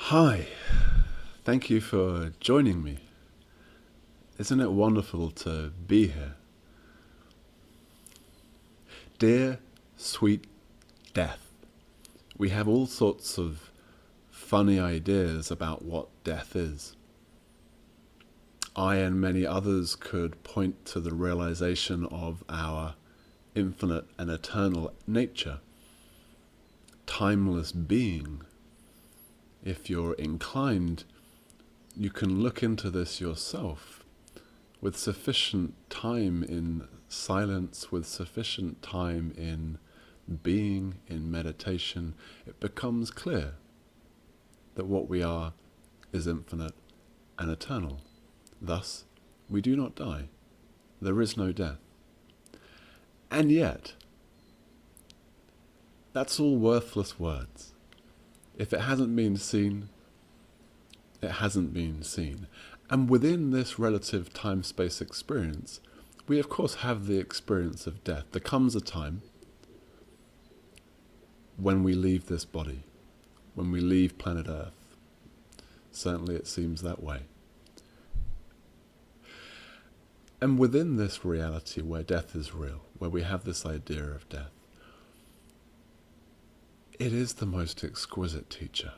Hi, thank you for joining me. Isn't it wonderful to be here? Dear sweet death, we have all sorts of funny ideas about what death is. I and many others could point to the realization of our infinite and eternal nature, timeless being. If you're inclined, you can look into this yourself. With sufficient time in silence, with sufficient time in being, in meditation, it becomes clear that what we are is infinite and eternal. Thus, we do not die. There is no death. And yet, that's all worthless words. If it hasn't been seen, it hasn't been seen. And within this relative time-space experience, we of course have the experience of death. There comes a time when we leave this body, when we leave planet Earth. Certainly it seems that way. And within this reality where death is real, where we have this idea of death, it is the most exquisite teacher.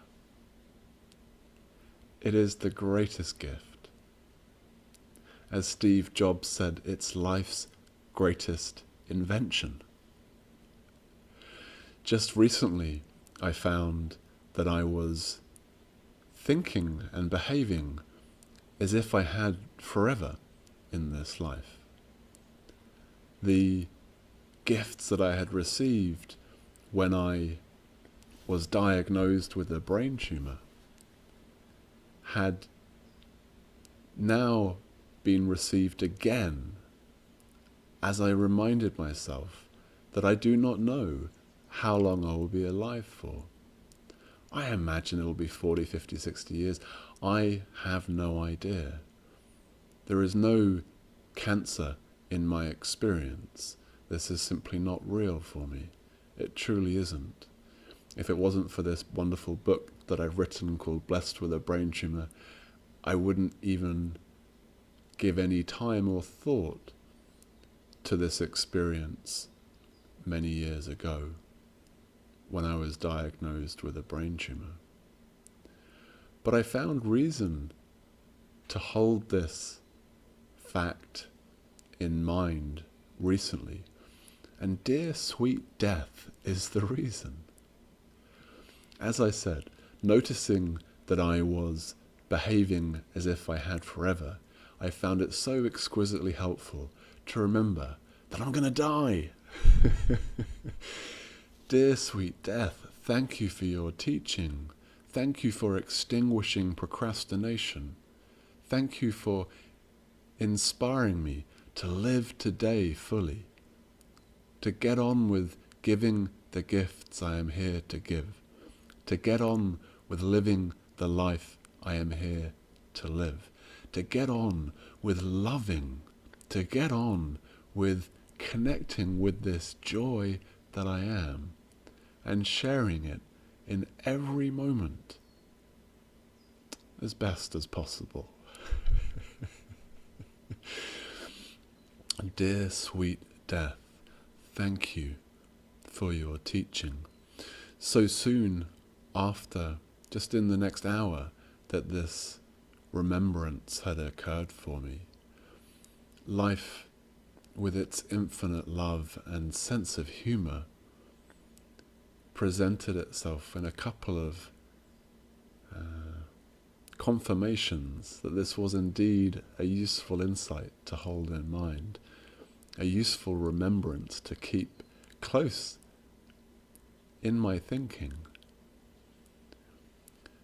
It is the greatest gift. As Steve Jobs said, it's life's greatest invention. Just recently, I found that I was thinking and behaving as if I had forever in this life. The gifts that I had received when I was diagnosed with a brain tumor had now been received again as I reminded myself that I do not know how long I will be alive for. I imagine it will be 40, 50, 60 years. I have no idea. There is no cancer in my experience. This is simply not real for me. It truly isn't. If it wasn't for this wonderful book that I've written called Blessed with a Brain Tumor, I wouldn't even give any time or thought to this experience many years ago when I was diagnosed with a brain tumor. But I found reason to hold this fact in mind recently, and dear sweet death is the reason. As I said, noticing that I was behaving as if I had forever, I found it so exquisitely helpful to remember that I'm going to die. Dear sweet death, thank you for your teaching. Thank you for extinguishing procrastination. Thank you for inspiring me to live today fully, to get on with giving the gifts I am here to give, to get on with living the life I am here to live, to get on with loving, to get on with connecting with this joy that I am and sharing it in every moment as best as possible. Dear sweet death, thank you for your teaching. So soon after, just in the next hour, that this remembrance had occurred for me, life, with its infinite love and sense of humour, presented itself in a couple of confirmations that this was indeed a useful insight to hold in mind, a useful remembrance to keep close in my thinking.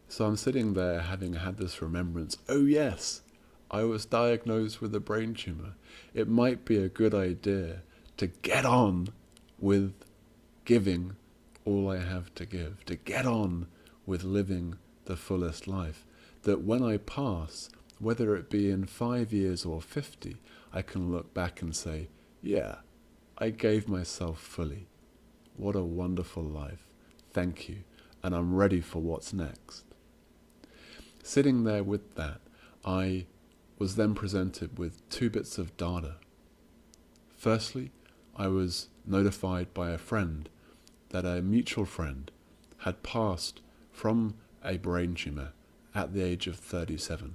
So I'm sitting there having had this remembrance. Oh yes, I was diagnosed with a brain tumor. It might be a good idea to get on with giving all I have to give, to get on with living the fullest life. That when I pass, whether it be in 5 years or 50, I can look back and say, yeah, I gave myself fully. What a wonderful life. Thank you. And I'm ready for what's next. Sitting there with that, I was then presented with two bits of data. Firstly, I was notified by a friend that a mutual friend had passed from a brain tumour at the age of 37.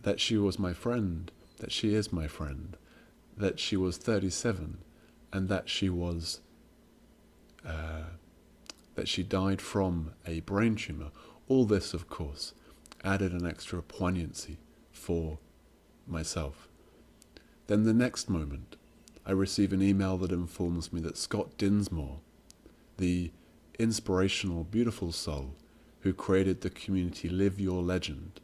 That she was my friend, that she is my friend, that she was 37, and that she was that she died from a brain tumour. All this, of course, added an extra poignancy for myself. Then the next moment, I receive an email that informs me that Scott Dinsmore, the inspirational, beautiful soul who created the community Live Your Legend,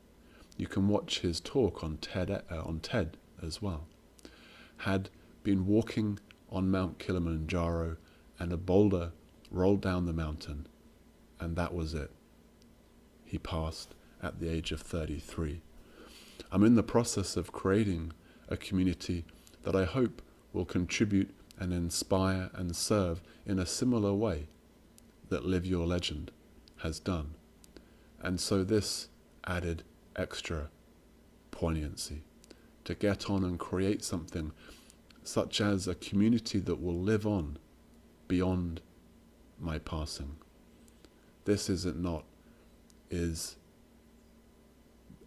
you can watch his talk on TED as well, had been walking on Mount Kilimanjaro and a boulder rolled down the mountain, and that was it. He passed at the age of 33. I'm in the process of creating a community that I hope will contribute and inspire and serve in a similar way that Live Your Legend has done. And so this added extra poignancy to get on and create something such as a community that will live on beyond my passing. This, is it not, is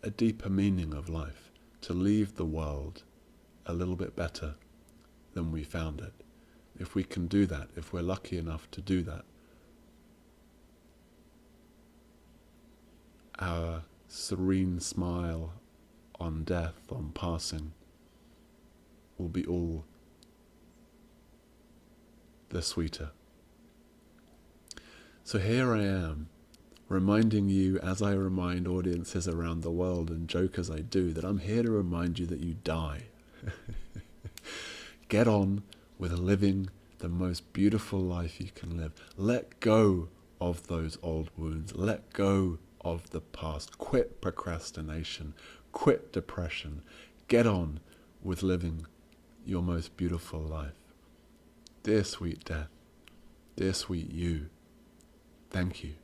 a deeper meaning of life, to leave the world a little bit better than we found it. If we can do that, if we're lucky enough to do that, our serene smile on death, on passing, will be all the sweeter. So here I am, reminding you, as I remind audiences around the world and joke as I do, that I'm here to remind you that you die. Get on with living the most beautiful life you can live. Let go of those old wounds. Let go of the past. Quit procrastination. Quit depression. Get on with living your most beautiful life. Dear sweet death, dear sweet you, thank you.